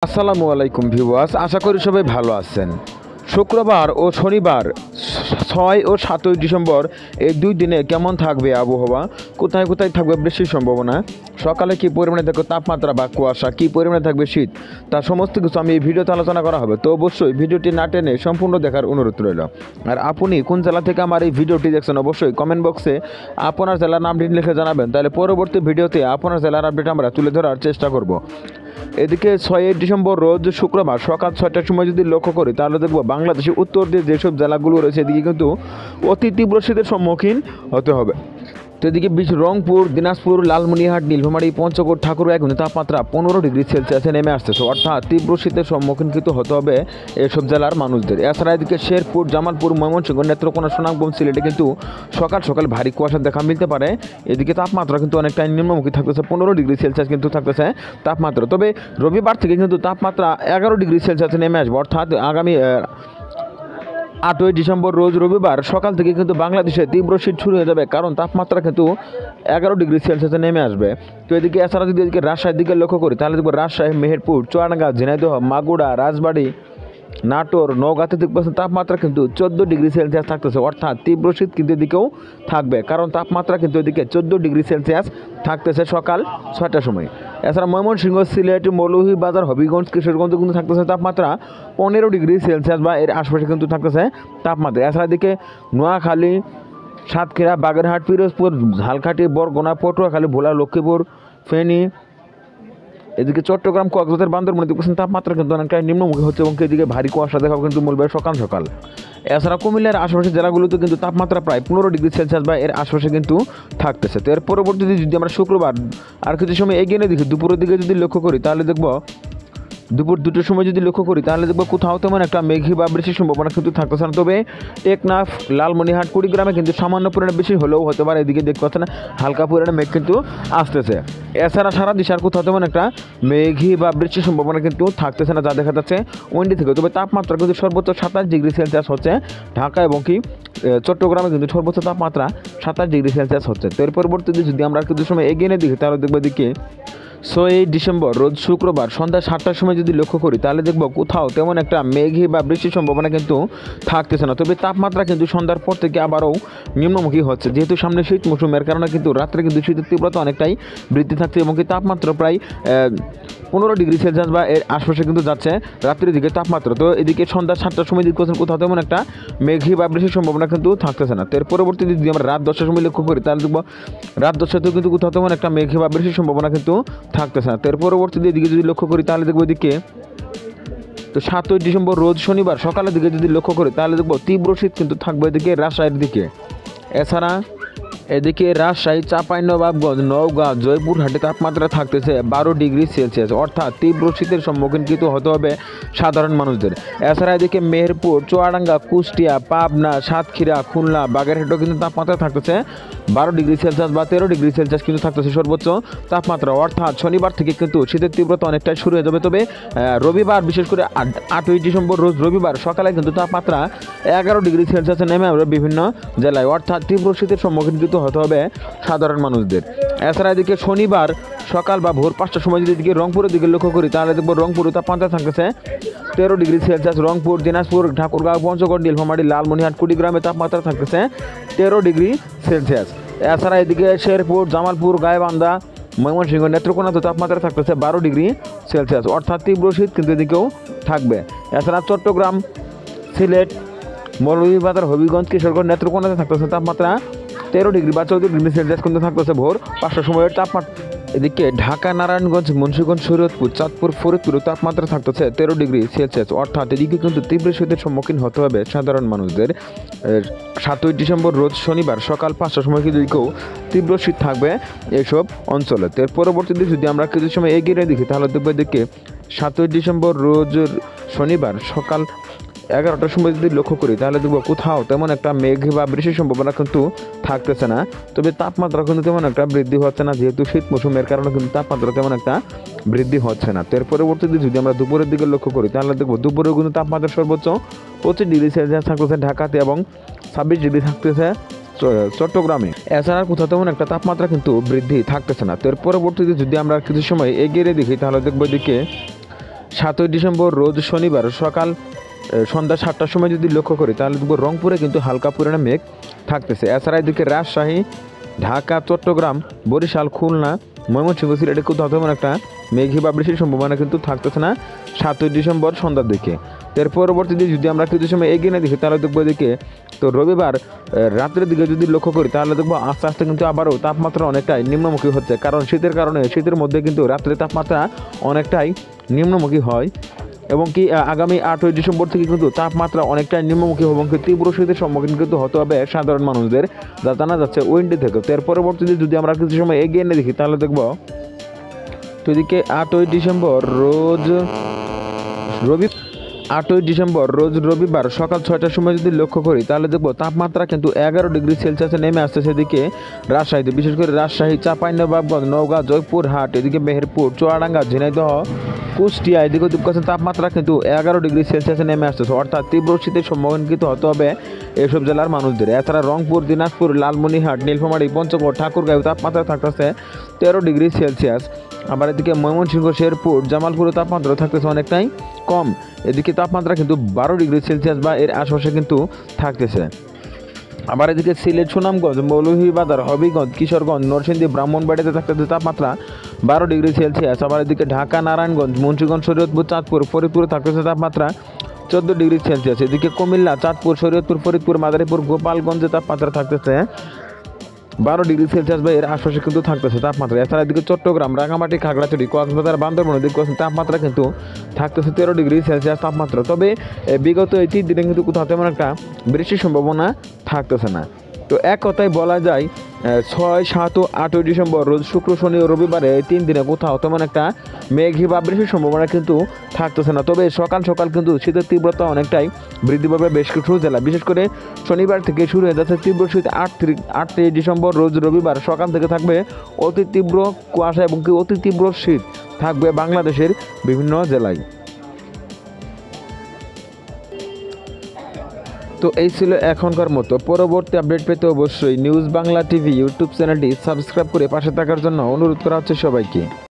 আসসালামু আলাইকুম ভিউয়ার্স, আশা করি সবাই ভালো আছেন। শুক্রবার ও শনিবার 6 ও 7 ডিসেম্বর এই দুই দিনে কেমন থাকবে আবহাওয়া, কোথায় কোথায় থাকবে বৃষ্টির সম্ভাবনা, সকালে কী পরিমাণে থাকবে তাপমাত্রা বা কুয়াশা, কী পরিমাণে থাকবে শীত, তার সমস্ত কিছু আমি এই ভিডিওতে আলোচনা করা হবে। তো অবশ্যই ভিডিওটি না টেনে সম্পূর্ণ দেখার অনুরোধ রইল। আর আপনি কোন জেলা থেকে আমার এই ভিডিওটি দেখছেন অবশ্যই কমেন্ট বক্সে আপনার জেলার নামটি লিখে জানাবেন, তাহলে পরবর্তী ভিডিওতে আপনার জেলার আপডেট আমরা তুলে ধরার চেষ্টা করব। এদিকে 6 ডিসেম্বর রোজ শুক্রবার সকাল 6টার সময় যদি লক্ষ্য করি তাহলে দেখবো বাংলাদেশের উত্তর দিয়ে যেসব জেলাগুলো রয়েছে এদিকে কিন্তু অতি তীব্র শীতের সম্মুখীন হতে হবে। তো এদিকে রংপুর, দিনাজপুর, লালমনিরহাট, নীলফামারী, পঞ্চগড়, ঠাকুরগাঁও কিন্তু তাপমাত্রা 15 ডিগ্রি সেলসিয়াসে নেমে আসতেছে, অর্থাৎ তীব্র শীতের সম্মুখীন কিন্তু হতে হবে এসব জেলার মানুষদের। এছাড়া এদিকে শেরপুর, জামালপুর, ময়মনসিংহ, নেত্রকোনা, সুনামগঞ্জ, সিলেটে কিন্তু সকাল সকাল ভারী কুয়াশা দেখা মিলতে পারে। এদিকে তাপমাত্রা কিন্তু অনেকটাই নিম্নমুখী থাকতেছে, 15 ডিগ্রি সেলসিয়াস কিন্তু থাকতেছে তাপমাত্রা। তবে রবিবার থেকে কিন্তু তাপমাত্রা 11 ডিগ্রি সেলসিয়াসে নেমে আসবে, অর্থাৎ আগামী 8 ডিসেম্বর রোজ রবিবার সকাল থেকে কিন্তু বাংলাদেশে তীব্র শীত শুরু হয়ে যাবে, কারণ তাপমাত্রা কিন্তু 11 ডিগ্রি সেলসিয়াসে নেমে আসবে। তো এদিকে এছাড়া যদি এদিকে রাজশাহীর দিকে লক্ষ্য করি তাহলে দেখবো রাজশাহী, মেহেরপুর, চুয়াডাঙ্গা, ঝিনাইদহ, মাগুরা, রাজবাড়ী, নাটোর, নওগাঁতে দেখবেন তাপমাত্রা কিন্তু 14 ডিগ্রি সেলসিয়াস থাকতেছে, অর্থাৎ তীব্র শীত কিন্তু এদিকেও থাকবে, কারণ তাপমাত্রা কিন্তু এদিকে 14 ডিগ্রি সেলসিয়াস থাকতেছে সকাল 6টার সময়। এছাড়া ময়মনসিংহ, সিলেট, মৌলভীবাজার, হবিগঞ্জ, কিশোরগঞ্জ কিন্তু থাকতেছে তাপমাত্রা 15 ডিগ্রি সেলসিয়াস বা এর আশপাশে কিন্তু থাকতেছে তাপমাত্রা। এছাড়া এদিকে নোয়াখালী, সাতক্ষীরা, বাগেরহাট, পিরোজপুর, ঝালকাঠি, বরগুনা, পটুয়াখালী, ভোলা, লক্ষ্মীপুর, ফেনী, এদিকে চট্টগ্রাম, কক্সবাজার, বান্দরবান দেখছেন তাপমাত্রা কিন্তু অনেকটাই নিম্নমুখী হচ্ছে এবং এদিকে ভারী কুয়াশা দেখাও কিন্তু মূলবে সকাল সকাল। এছাড়া কুমিল্লার আশেপাশের জেলাগুলোতে কিন্তু তাপমাত্রা প্রায় 15 ডিগ্রি সেলসিয়াস বা এর আশেপাশে কিন্তু থাকতেছে। তো এর পরবর্তীতে যদি আমরা শুক্রবার আর কিছু সময় এগিয়ে দেখি, দুপুরের দিকে যদি লক্ষ্য করি তাহলে দেখবো দুপুর 2টোর সময় যদি লক্ষ্য করি তাহলে দেখবো কোথাও তেমন একটা মেঘী বা বৃষ্টির সম্ভাবনা কিন্তু থাকতেছে না। তবে টেকনাফ, লালমনিরহাট, কুড়িগ্রামে কিন্তু সামান্য পরিমাণে বেশি হলেও হতে পারে, এদিকে দেখতে পাচ্ছেন হালকা পরিমাণে মেঘ কিন্তু আসতেছে। এছাড়া সারা দেশে আর কোথাও তেমন একটা মেঘী বা বৃষ্টির সম্ভাবনা কিন্তু থাকতেছে না, যা দেখা যাচ্ছে ওয়েন্ডি থেকে। তবে তাপমাত্রা কিন্তু সর্বোচ্চ 27 ডিগ্রি সেলসিয়াস হচ্ছে ঢাকা এবং চট্টগ্রামে কিন্তু সর্বোচ্চ তাপমাত্রা 27 ডিগ্রি সেলসিয়াস হচ্ছে। তো এর পরবর্তীতে যদি আমরা আর কিছু সময় এগিয়ে দেখি তাহলে দেখবো এদিকে 6 ডিসেম্বর রোজ শুক্রবার সন্ধ্যা 7টার সময় যদি লক্ষ্য করি তাহলে দেখব কোথাও তেমন একটা মেঘী বা বৃষ্টির সম্ভাবনা কিন্তু থাকতেছে না। তবে তাপমাত্রা কিন্তু সন্ধ্যার পর থেকে আবারও নিম্নমুখী হচ্ছে, যেহেতু সামনে শীত মৌসুমের কারণে কিন্তু রাত্রে কিন্তু শীতের তীব্রতা অনেকটাই বৃদ্ধি থাকছে এবং তাপমাত্রা প্রায় 15 ডিগ্রি সেলসিয়াস বা এর আশপাশে কিন্তু যাচ্ছে রাত্রির দিকে তাপমাত্রা। তো এদিকে সন্ধ্যা 7টার সময় যদি কোথাও তেমন একটা মেঘী বা বৃষ্টির সম্ভাবনা কিন্তু থাকতেছে না। তো এর পরবর্তীতে যদি আমরা রাত 10টার সময় লক্ষ্য করি তাহলে দেখব রাত 10টাতেও কিন্তু কোথাও তেমন একটা মেঘী বা বৃষ্টির সম্ভাবনা কিন্তু থাকতেছে না। তো এর পরবর্তীতে এদিকে যদি লক্ষ্য করি তাহলে দেখবো এদিকে তো 7 ডিসেম্বর রোজ শনিবার সকালের দিকে যদি লক্ষ্য করি তাহলে দেখবো তীব্র শীত কিন্তু থাকবে এদিকে রাজশাহীর দিকে। এছাড়া এদিকে রাজশাহী, চাঁপাইনবাবগঞ্জ, নওগাঁ, জয়পুরহাটে তাপমাত্রা থাকতেছে 12 ডিগ্রি সেলসিয়াস, অর্থাৎ তীব্র শীতের সম্মুখীন কিন্তু হতে হবে সাধারণ মানুষদের। এছাড়া এদিকে মেহেরপুর, চুয়াডাঙ্গা, কুষ্টিয়া, পাবনা, সাতক্ষীরা, খুলনা, বাগেরহাটও কিন্তু তাপমাত্রা থাকতেছে 12 ডিগ্রি সেলসিয়াস বা 13 ডিগ্রি সেলসিয়াস কিন্তু থাকতেছে সর্বোচ্চ তাপমাত্রা, অর্থাৎ শনিবার থেকে কিন্তু শীতের তীব্রতা অনেকটাই শুরু হয়ে যাবে। তবে রবিবার বিশেষ করে 8 ডিসেম্বর রোজ রবিবার সকালে কিন্তু তাপমাত্রা 11 ডিগ্রি সেলসিয়াসে নেমে আসবে বিভিন্ন জেলায়, অর্থাৎ তীব্র শীতের সম্মুখীন কিন্তু হতে হবে সাধারণ মানুষদের। এছাড়া এদিকে শনিবার সকাল বা ভোর 5টার সময় যদি এদিকে রংপুরের দিকে লক্ষ্য করি তাহলে দেখবো রংপুরে তাপমাত্রা থাকতেছে 13 ডিগ্রি সেলসিয়াস। রংপুর, দিনাজপুর, ঠাকুরগাঁও, পঞ্চগড়, নীলফামারী, লালমনিরহাট, কুড়িগ্রামে তাপমাত্রা থাকতেছে 13 ডিগ্রি সেলসিয়াস। এছাড়া এদিকে শেরপুর, জামালপুর, গাইবান্ধা, ময়মনসিংহ, নেত্রকোনাতে তাপমাত্রা থাকতেছে 12 ডিগ্রি সেলসিয়াস, অর্থাৎ তীব্র শীত কিন্তু এদিকেও থাকবে। এছাড়া চট্টগ্রাম, সিলেট, মৌলভীবাজার, হবিগঞ্জ, কিশোরগঞ্জ, নেত্রকোনাতে থাকতেছে তাপমাত্রা 13 ডিগ্রি বা 14 ডিগ্রি সেলসিয়াস কিন্তু থাকতেছে ভোর 5টার সময়ের তাপমাত্রা। এদিকে ঢাকা, নারায়ণগঞ্জ, মুন্সিগঞ্জ, শরীয়তপুর, চাঁদপুর, ফরিদপুরের তাপমাত্রা থাকতেছে 13 ডিগ্রি সেলসিয়াস, অর্থাৎ এদিকে কিন্তু তীব্র শীতের সম্মুখীন হতে হবে সাধারণ মানুষদের। 7 ডিসেম্বর রোজ শনিবার সকাল 5টার সময় কিন্তু এদিকেও তীব্র শীত থাকবে এইসব অঞ্চলে। এর পরবর্তীতে যদি আমরা কিছু সময় এগিয়ে দেখি তাহলে দেখবো এদিকে 7 ডিসেম্বর রোজ শনিবার সকাল 11টার সময় যদি লক্ষ্য করি তাহলে দেখবো কোথাও তেমন একটা মেঘ বা বৃষ্টির সম্ভাবনা কিন্তু থাকতেছে না। তবে তাপমাত্রা কিন্তু তেমন একটা বৃদ্ধি হচ্ছে না, যেহেতু শীত মৌসুমের কারণে কিন্তু তাপমাত্রা তেমন একটা বৃদ্ধি হচ্ছে না। তো এর পরবর্তীতে যদি আমরা দুপুরের দিকে লক্ষ্য করি তাহলে দেখবো দুপুরে কিন্তু তাপমাত্রা সর্বোচ্চ 25 ডিগ্রি সেলসিয়াস থাকতেছে ঢাকাতে এবং 26 ডিগ্রি থাকতেছে চট্টগ্রামে। এছাড়া কোথাও তেমন একটা তাপমাত্রা কিন্তু বৃদ্ধি থাকতেছে না। তো এর পরবর্তীতে যদি আমরা কিছু সময় এগিয়ে দেখি তাহলে দেখবো এদিকে 7ই ডিসেম্বর রোজ শনিবার সকাল সন্ধ্যা 7টার সময় যদি লক্ষ্য করি তাহলে দেখব রংপুরে কিন্তু হালকা পরিমাণে মেঘ থাকতেছে। এছাড়া এদিকে রাজশাহী, ঢাকা, চট্টগ্রাম, বরিশাল, খুলনা, ময়মনসিংহ, সিলেটে কোথাও তেমন একটা মেঘে বা বৃষ্টির সম্ভাবনা কিন্তু থাকতেছে না 7ই ডিসেম্বর সন্ধ্যার দিকে। এর পরবর্তীতে যদি আমরা কিছু সময় এগিয়ে না দেখি তাহলে দেখবো এদিকে তো রবিবার রাত্রের দিকে যদি লক্ষ্য করি তাহলে দেখবো আস্তে আস্তে কিন্তু আবারও তাপমাত্রা অনেকটাই নিম্নমুখী হচ্ছে, কারণ শীতের কারণে শীতের মধ্যে কিন্তু রাত্রে তাপমাত্রা অনেকটাই নিম্নমুখী হয় এবং কি আগামী 8ই ডিসেম্বর থেকে কিন্তু তাপমাত্রা অনেকটাই নিম্নমুখী এবং তীব্র শীতের সম্মুখীন কিন্তু হতে হবে সাধারণ মানুষদের, যা জানা যাচ্ছে উইন্ডি থেকে। তো এর পরবর্তীতে যদি আমরা কিছু সময় এগিয়ে এনে দেখি তাহলে দেখব তো এদিকে 8ই ডিসেম্বর রোজ রবিবার সকাল 6টার সময় যদি লক্ষ্য করি তাহলে দেখবো তাপমাত্রা কিন্তু 11 ডিগ্রি সেলসিয়াসে নেমে আসছে সেদিকে রাজশাহীতে, বিশেষ করে রাজশাহী, চাঁপাইনবাবগঞ্জ, নওগাঁ, জয়পুরহাট, এদিকে মেহেরপুর, চুয়াডাঙ্গা, ঝিনাইদহ, কুষ্টিয়া, এদিকে দেখছেন তাপমাত্রা কিন্তু 11 ডিগ্রি সেলসিয়াসে নেমে আসতেছে, অর্থাৎ তীব্র শীতের সম্মুখীন কিন্তু হতে হবে এসব জেলার মানুষদের। এছাড়া রংপুর, দিনাজপুর, লালমনিরহাট, নীলফামারী, পঞ্চগড়, ঠাকুরগাঁও তাপমাত্রা থাকতেছে 13 ডিগ্রি সেলসিয়াস। আবার এদিকে ময়মনসিংহ, শেরপুর, জামালপুরে তাপমাত্রা থাকতেছে অনেকটাই কম, এদিকে তাপমাত্রা কিন্তু 12 ডিগ্রি সেলসিয়াস বা এর আশেপাশে কিন্তু থাকতেছে। আবার এদিকে সিলেট, সুনামগঞ্জ, মৌলভীবাজার, হবিগঞ্জ, কিশোরগঞ্জ, নরসিংদী, ব্রাহ্মণবাড়িয়াতে থাকতেছে তাপমাত্রা 12 ডিগ্রি সেলসিয়াস। আবার এদিকে ঢাকা, নারায়ণগঞ্জ, মুন্সিগঞ্জ, শরীয়তপুর, চাঁদপুর, ফরিদপুরে থাকতেছে তাপমাত্রা 14 ডিগ্রি সেলসিয়াস। এদিকে কুমিল্লা, চাঁদপুর, শরীয়তপুর, ফরিদপুর, মাদারীপুর, গোপালগঞ্জে তাপমাত্রা থাকতেছে 12 ডিগ্রি সেলসিয়াস বা এর আশপাশে কিন্তু থাকতেছে তাপমাত্রা। এছাড়া এদিকে চট্টগ্রাম, রাঙামাটি, খাগড়াছড়ি, কক্সবাজার, বান্দরবান এদিকে তাপমাত্রা কিন্তু থাকতেছে 13 ডিগ্রি সেলসিয়াস তাপমাত্রা। তবে বিগত এই 3 দিনে কিন্তু কোথাও তেমন একটা বৃষ্টির সম্ভাবনা থাকতেছে না। তো এক কথায় বলা যায় 6, 7 ও 8ই ডিসেম্বর রোজ শুক্র, শনি ও রবিবারে এই 3 দিনে কোথাও তেমন একটা মেঘ বা বৃষ্টির সম্ভাবনা কিন্তু থাকতেছে না। তবে সকাল সকাল কিন্তু শীতের তীব্রতা অনেকটাই বৃদ্ধি পাবে বেশ কিছু জেলা, বিশেষ করে শনিবার থেকে শুরু হয়ে যাচ্ছে তীব্র শীত। 8ই ডিসেম্বর রোজ রবিবার সকাল থেকে থাকবে অতি তীব্র কুয়াশা এবং কি অতি তীব্র শীত থাকবে বাংলাদেশের বিভিন্ন জেলায়। তো এই ছিল এখনকার মতো। পরবর্তী আপডেট পেতে অবশ্যই নিউজ বাংলা টিভি ইউটিউব চ্যানেলটি সাবস্ক্রাইব করে পাশে থাকার জন্য অনুরোধ করা হচ্ছে সবাইকে।